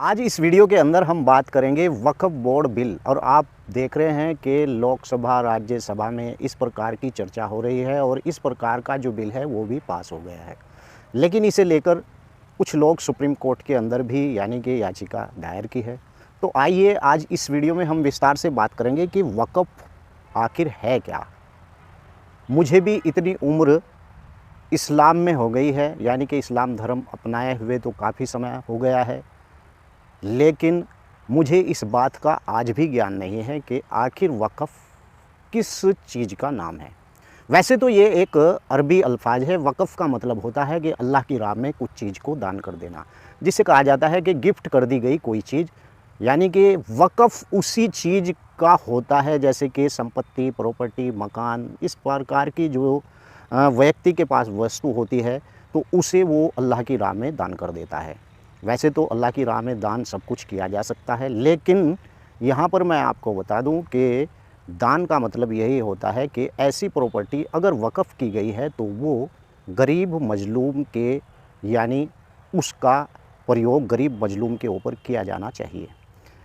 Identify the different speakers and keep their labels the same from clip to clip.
Speaker 1: आज इस वीडियो के अंदर हम बात करेंगे वक्फ बोर्ड बिल। और आप देख रहे हैं कि लोकसभा राज्यसभा में इस प्रकार की चर्चा हो रही है और इस प्रकार का जो बिल है वो भी पास हो गया है। लेकिन इसे लेकर कुछ लोग सुप्रीम कोर्ट के अंदर भी यानी कि याचिका दायर की है। तो आइए आज इस वीडियो में हम विस्तार से बात करेंगे कि वक्फ आखिर है क्या। मुझे भी इतनी उम्र इस्लाम में हो गई है, यानी कि इस्लाम धर्म अपनाए हुए तो काफ़ी समय हो गया है, लेकिन मुझे इस बात का आज भी ज्ञान नहीं है कि आखिर वक़्फ़ किस चीज़ का नाम है। वैसे तो ये एक अरबी अल्फाज है। वक़्फ़ का मतलब होता है कि अल्लाह की राह में कुछ चीज़ को दान कर देना, जिसे कहा जाता है कि गिफ्ट कर दी गई कोई चीज़, यानी कि वक़्फ़ उसी चीज़ का होता है जैसे कि संपत्ति, प्रॉपर्टी, मकान, इस प्रकार की जो व्यक्ति के पास वस्तु होती है तो उसे वो अल्लाह की राह में दान कर देता है। वैसे तो अल्लाह की राह में दान सब कुछ किया जा सकता है, लेकिन यहाँ पर मैं आपको बता दूँ कि दान का मतलब यही होता है कि ऐसी प्रॉपर्टी अगर वक़्फ़ की गई है तो वो गरीब मज़लूम के, यानी उसका प्रयोग गरीब मज़लूम के ऊपर किया जाना चाहिए।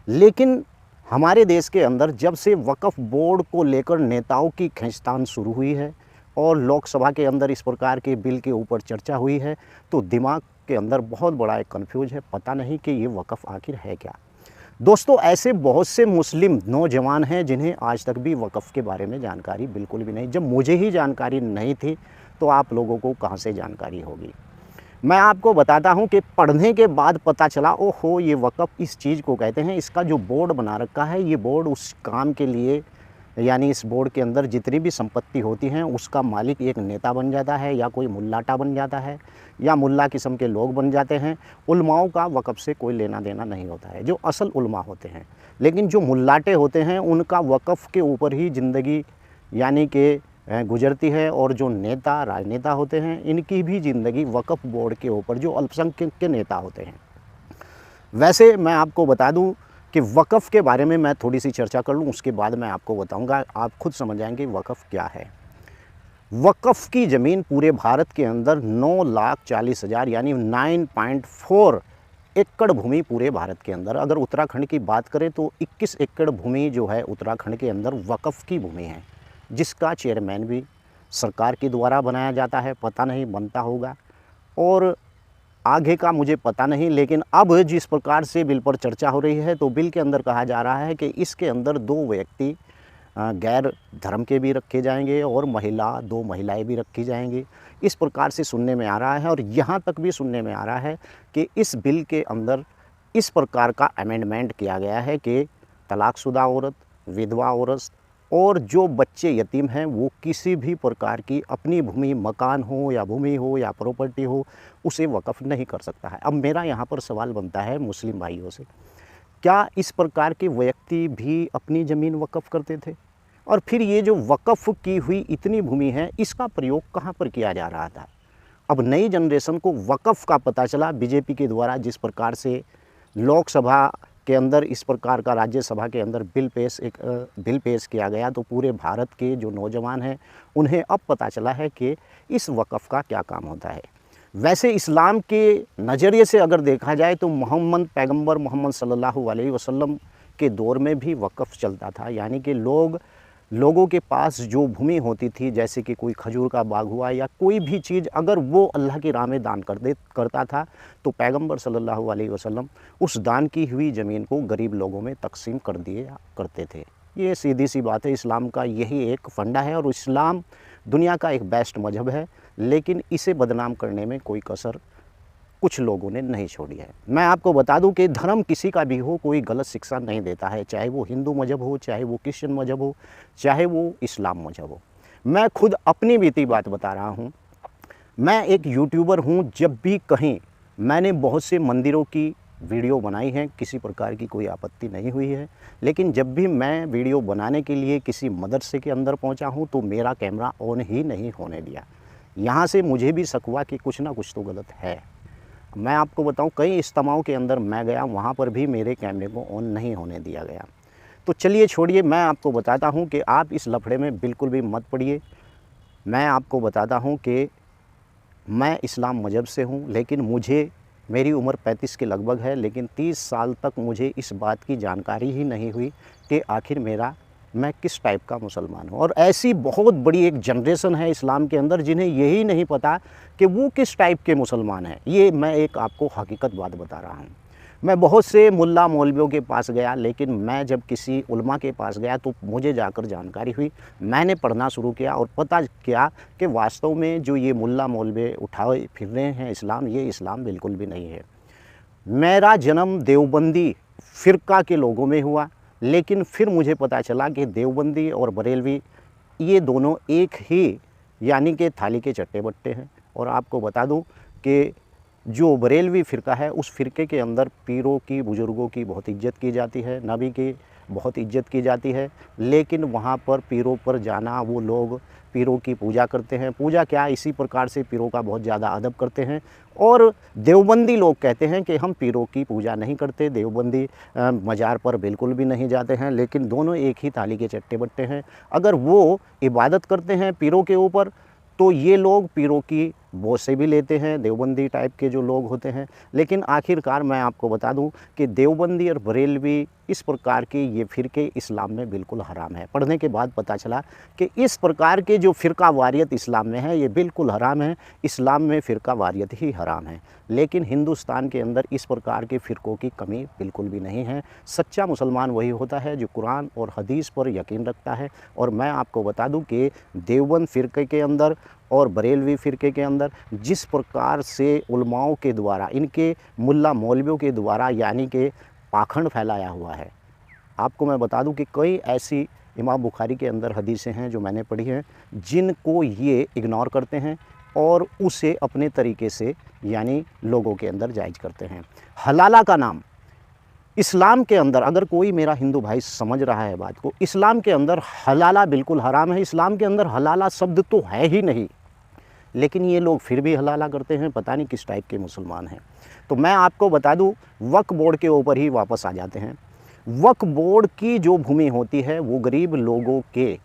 Speaker 1: लेकिन हमारे देश के अंदर जब से वक़्फ़ बोर्ड को लेकर नेताओं की खींचतान शुरू हुई है और लोकसभा के अंदर इस प्रकार के बिल के ऊपर चर्चा हुई है, तो दिमाग के अंदर बहुत बड़ा एक कन्फ्यूज है, पता नहीं कि ये वक़्फ़ आखिर है क्या। दोस्तों, ऐसे बहुत से मुस्लिम नौजवान हैं जिन्हें आज तक भी वक़्फ़ के बारे में जानकारी बिल्कुल भी नहीं। जब मुझे ही जानकारी नहीं थी तो आप लोगों को कहाँ से जानकारी होगी। मैं आपको बताता हूँ कि पढ़ने के बाद पता चला, ओहो, ये वक़्फ़ इस चीज़ को कहते हैं। इसका जो बोर्ड बना रखा है, ये बोर्ड उस काम के लिए, यानी इस बोर्ड के अंदर जितनी भी संपत्ति होती हैं उसका मालिक एक नेता बन जाता है, या कोई मुल्लाटा बन जाता है, या मुल्ला किस्म के लोग बन जाते हैं। उलमाओं का वक़्फ़ से कोई लेना देना नहीं होता है, जो असल उलमा होते हैं। लेकिन जो मुल्लाटे होते हैं उनका वक़्फ़ के ऊपर ही ज़िंदगी यानी कि गुज़रती है, और जो नेता राजनेता होते हैं इनकी भी ज़िंदगी वक़्फ़ बोर्ड के ऊपर, जो अल्पसंख्यक के नेता होते हैं। वैसे मैं आपको बता दूं कि वक़्फ़ के बारे में मैं थोड़ी सी चर्चा कर लूं, उसके बाद मैं आपको बताऊंगा, आप खुद समझ जाएंगे वक़्फ़ क्या है। वक़्फ़ की ज़मीन पूरे भारत के अंदर 9,40,000 यानी 9.4 एकड़ भूमि पूरे भारत के अंदर। अगर उत्तराखंड की बात करें तो 21 एकड़ भूमि जो है उत्तराखंड के अंदर वक़्फ़ की भूमि है, जिसका चेयरमैन भी सरकार के द्वारा बनाया जाता है। पता नहीं बनता होगा और आगे का मुझे पता नहीं, लेकिन अब जिस प्रकार से बिल पर चर्चा हो रही है तो बिल के अंदर कहा जा रहा है कि इसके अंदर 2 व्यक्ति गैर धर्म के भी रखे जाएंगे और 2 महिलाएं भी रखी जाएंगी। इस प्रकार से सुनने में आ रहा है, और यहाँ तक भी सुनने में आ रहा है कि इस बिल के अंदर इस प्रकार का अमेंडमेंट किया गया है कि तलाकशुदा औरत, विधवा औरत और जो बच्चे यतीम हैं वो किसी भी प्रकार की अपनी भूमि, मकान हो या भूमि हो या प्रॉपर्टी हो, उसे वक़्फ़ नहीं कर सकता है। अब मेरा यहाँ पर सवाल बनता है मुस्लिम भाइयों से, क्या इस प्रकार के व्यक्ति भी अपनी ज़मीन वक़्फ़ करते थे? और फिर ये जो वक़्फ़ की हुई इतनी भूमि है, इसका प्रयोग कहाँ पर किया जा रहा था? अब नई जनरेशन को वक़्फ़ का पता चला बीजेपी के द्वारा जिस प्रकार से लोकसभा के अंदर इस प्रकार का राज्यसभा के अंदर बिल पेश किया गया, तो पूरे भारत के जो नौजवान हैं उन्हें अब पता चला है कि इस वक़्फ़ का क्या काम होता है। वैसे इस्लाम के नज़रिए से अगर देखा जाए तो पैगंबर मोहम्मद सल्लल्लाहु अलैहि वसल्लम के दौर में भी वक़्फ़ चलता था, यानी कि लोगों के पास जो भूमि होती थी, जैसे कि कोई खजूर का बाग हुआ या कोई भी चीज़, अगर वो अल्लाह की राह में दान करता था तो पैगंबर सल्लल्लाहु अलैहि वसल्लम उस दान की हुई ज़मीन को गरीब लोगों में तकसीम कर दिया करते थे। ये सीधी सी बात है, इस्लाम का यही एक फंडा है, और इस्लाम दुनिया का एक बेस्ट मज़हब है, लेकिन इसे बदनाम करने में कोई कसर कुछ लोगों ने नहीं छोड़ी है। मैं आपको बता दूं कि धर्म किसी का भी हो, कोई गलत शिक्षा नहीं देता है, चाहे वो हिंदू मज़हब हो, चाहे वो क्रिश्चियन मज़हब हो, चाहे वो इस्लाम मज़हब हो। मैं खुद अपनी बीती बात बता रहा हूँ। मैं एक यूट्यूबर हूँ। जब भी कहीं मैंने बहुत से मंदिरों की वीडियो बनाई है, किसी प्रकार की कोई आपत्ति नहीं हुई है, लेकिन जब भी मैं वीडियो बनाने के लिए किसी मदरसे के अंदर पहुँचा हूँ तो मेरा कैमरा ऑन ही नहीं होने दिया। यहाँ से मुझे भी शक हुआ कि कुछ ना कुछ तो गलत है। मैं आपको बताऊं, कई इज्तिमाओं के अंदर मैं गया, वहाँ पर भी मेरे कैमरे को ऑन नहीं होने दिया गया। तो चलिए छोड़िए, मैं आपको बताता हूं कि आप इस लफड़े में बिल्कुल भी मत पड़िए। मैं आपको बताता हूं कि मैं इस्लाम मज़हब से हूं, लेकिन मुझे मेरी उम्र 35 के लगभग है, लेकिन 30 साल तक मुझे इस बात की जानकारी ही नहीं हुई कि आखिर मैं किस टाइप का मुसलमान हूँ। और ऐसी बहुत बड़ी एक जनरेशन है इस्लाम के अंदर जिन्हें यही नहीं पता कि वो किस टाइप के मुसलमान हैं। ये मैं एक आपको हकीकत बात बता रहा हूँ। मैं बहुत से मुल्ला मौलवियों के पास गया, लेकिन मैं जब किसी उलमा के पास गया तो मुझे जाकर जानकारी हुई, मैंने पढ़ना शुरू किया और पता किया कि वास्तव में जो ये मुल्ला मौलवी उठाए फिर रहे हैं इस्लाम, ये इस्लाम बिल्कुल भी नहीं है। मेरा जन्म देवबंदी फ़िरका के लोगों में हुआ, लेकिन फिर मुझे पता चला कि देवबंदी और बरेलवी ये दोनों एक ही यानी कि थाली के चट्टे-बट्टे हैं। और आपको बता दूं कि जो बरेलवी फ़िरका है, उस फ़िरके के अंदर पीरों की, बुज़ुर्गों की बहुत इज्जत की जाती है, नबी की बहुत इज्जत की जाती है, लेकिन वहाँ पर पीरों पर जाना, वो लोग पीरों की पूजा करते हैं। पूजा क्या, इसी प्रकार से पीरों का बहुत ज़्यादा अदब करते हैं। और देवबंदी लोग कहते हैं कि हम पीरों की पूजा नहीं करते, देवबंदी मज़ार पर बिल्कुल भी नहीं जाते हैं, लेकिन दोनों एक ही थाली के चट्टे-बट्टे हैं। अगर वो इबादत करते हैं पीरों के ऊपर, तो ये लोग पीरों की बोझ भी लेते हैं, देवबंदी टाइप के जो लोग होते हैं। लेकिन आखिरकार मैं आपको बता दूं कि देवबंदी और बरेलवी इस प्रकार के ये फ़िरके इस्लाम में बिल्कुल हराम है। पढ़ने के बाद पता चला कि इस प्रकार के जो फ़िरका वारियत इस्लाम में है, ये बिल्कुल हराम है। इस्लाम में फ़िरका वारियत ही हराम है। लेकिन हिंदुस्तान के अंदर इस प्रकार के फ़िरकों की कमी बिल्कुल भी नहीं है। सच्चा मुसलमान वही होता है जो कुरान और हदीस पर यकीन रखता है। और मैं आपको बता दूं कि देवबंद फ़िरके के अंदर और बरेलवी फ़िरके के अंदर जिस प्रकार से उलमाओं के द्वारा, इनके मुल्ला मौलवियों के द्वारा यानी कि पाखंड फैलाया हुआ है। आपको मैं बता दूं कि कई ऐसी इमाम बुखारी के अंदर हदीसें हैं जो मैंने पढ़ी हैं, जिनको ये इग्नोर करते हैं और उसे अपने तरीके से यानी लोगों के अंदर जायज़ करते हैं। हलाला का नाम इस्लाम के अंदर, अगर कोई मेरा हिंदू भाई समझ रहा है बात को, इस्लाम के अंदर हलाला बिल्कुल हराम है। इस्लाम के अंदर हलाला शब्द तो है ही नहीं, लेकिन ये लोग फिर भी हलाला करते हैं। पता नहीं किस टाइप के मुसलमान हैं। तो मैं आपको बता दूं, वक्फ बोर्ड के ऊपर ही वापस आ जाते हैं। वक्फ बोर्ड की जो भूमि होती है वो गरीब लोगों के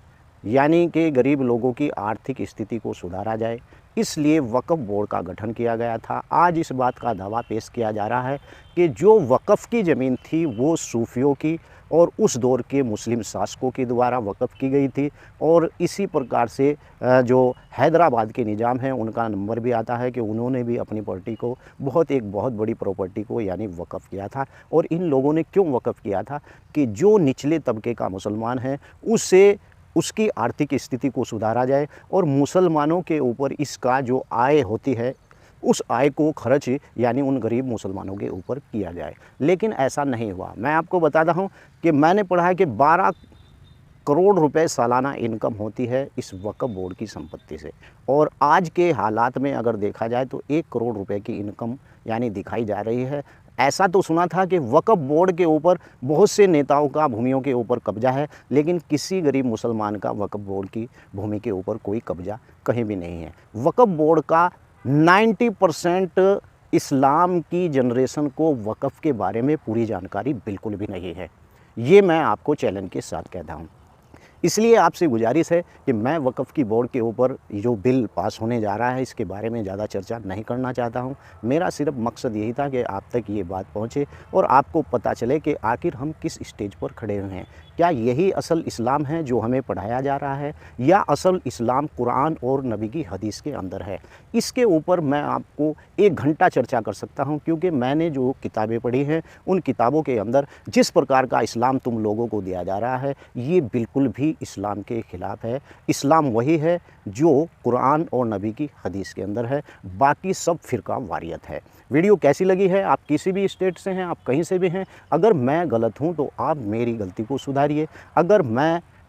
Speaker 1: यानी कि गरीब लोगों की आर्थिक स्थिति को सुधारा जाए, इसलिए वक्फ बोर्ड का गठन किया गया था। आज इस बात का दावा पेश किया जा रहा है कि जो वक्फ़ की ज़मीन थी वो सूफियों की और उस दौर के मुस्लिम शासकों के द्वारा वक्फ़ की गई थी। और इसी प्रकार से जो हैदराबाद के निज़ाम हैं उनका नंबर भी आता है कि उन्होंने भी अपनी प्रॉपर्टी को एक बहुत बड़ी प्रॉपर्टी को यानी वक्फ़ किया था। और इन लोगों ने क्यों वक्फ़ किया था कि जो निचले तबके का मुसलमान है उसे उसकी आर्थिक स्थिति को सुधारा जाए और मुसलमानों के ऊपर इसका जो आय होती है उस आय को खर्च यानी उन गरीब मुसलमानों के ऊपर किया जाए। लेकिन ऐसा नहीं हुआ। मैं आपको बताता हूँ कि मैंने पढ़ा है कि 12 करोड़ रुपए सालाना इनकम होती है इस वक्फ बोर्ड की संपत्ति से। और आज के हालात में अगर देखा जाए तो 1 करोड़ रुपए की इनकम यानी दिखाई जा रही है। ऐसा तो सुना था कि वक्फ बोर्ड के ऊपर बहुत से नेताओं का भूमियों के ऊपर कब्जा है, लेकिन किसी गरीब मुसलमान का वक्फ बोर्ड की भूमि के ऊपर कोई कब्जा कहीं भी नहीं है। वक्फ बोर्ड का 90% इस्लाम की जनरेशन को वक्फ के बारे में पूरी जानकारी बिल्कुल भी नहीं है। ये मैं आपको चैलेंज के साथ कहता हूँ। इसलिए आपसे गुजारिश है कि मैं वक्फ की बोर्ड के ऊपर जो बिल पास होने जा रहा है इसके बारे में ज़्यादा चर्चा नहीं करना चाहता हूं। मेरा सिर्फ मकसद यही था कि आप तक ये बात पहुंचे और आपको पता चले कि आखिर हम किस स्टेज पर खड़े हुए हैं। क्या यही असल इस्लाम है जो हमें पढ़ाया जा रहा है या असल इस्लाम कुरान और नबी की हदीस के अंदर है? इसके ऊपर मैं आपको 1 घंटा चर्चा कर सकता हूं, क्योंकि मैंने जो किताबें पढ़ी हैं उन किताबों के अंदर जिस प्रकार का इस्लाम तुम लोगों को दिया जा रहा है ये बिल्कुल भी इस्लाम के ख़िलाफ़ है। इस्लाम वही है जो कुरान और नबी की हदीस के अंदर है, बाकी सब फ़िरका वारियत है। वीडियो कैसी लगी है? आप किसी भी स्टेट से हैं, आप कहीं से भी हैं, अगर मैं गलत हूं तो आप मेरी गलती को सुधारिए। अगर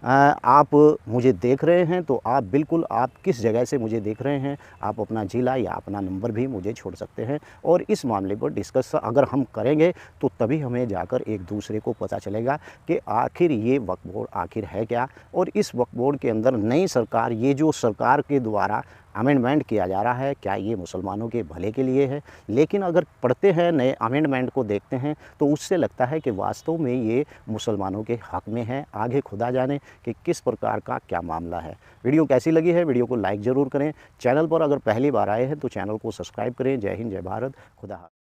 Speaker 1: आप मुझे देख रहे हैं तो आप बिल्कुल, आप किस जगह से मुझे देख रहे हैं, आप अपना ज़िला या अपना नंबर भी मुझे छोड़ सकते हैं और इस मामले पर डिस्कस अगर हम करेंगे तो तभी हमें जाकर एक दूसरे को पता चलेगा कि आखिर ये वक्फ बोर्ड आखिर है क्या। और इस वक्फ बोर्ड के अंदर नई सरकार, ये जो सरकार के द्वारा अमेंडमेंट किया जा रहा है, क्या ये मुसलमानों के भले के लिए है? लेकिन अगर पढ़ते हैं, नए अमेंडमेंट को देखते हैं तो उससे लगता है कि वास्तव में ये मुसलमानों के हक़ में है। आगे खुदा जाने कि किस प्रकार का क्या मामला है। वीडियो कैसी लगी है? वीडियो को लाइक ज़रूर करें। चैनल पर अगर पहली बार आए हैं तो चैनल को सब्सक्राइब करें। जय हिंद, जय भारत, खुदा हाफ़िज़।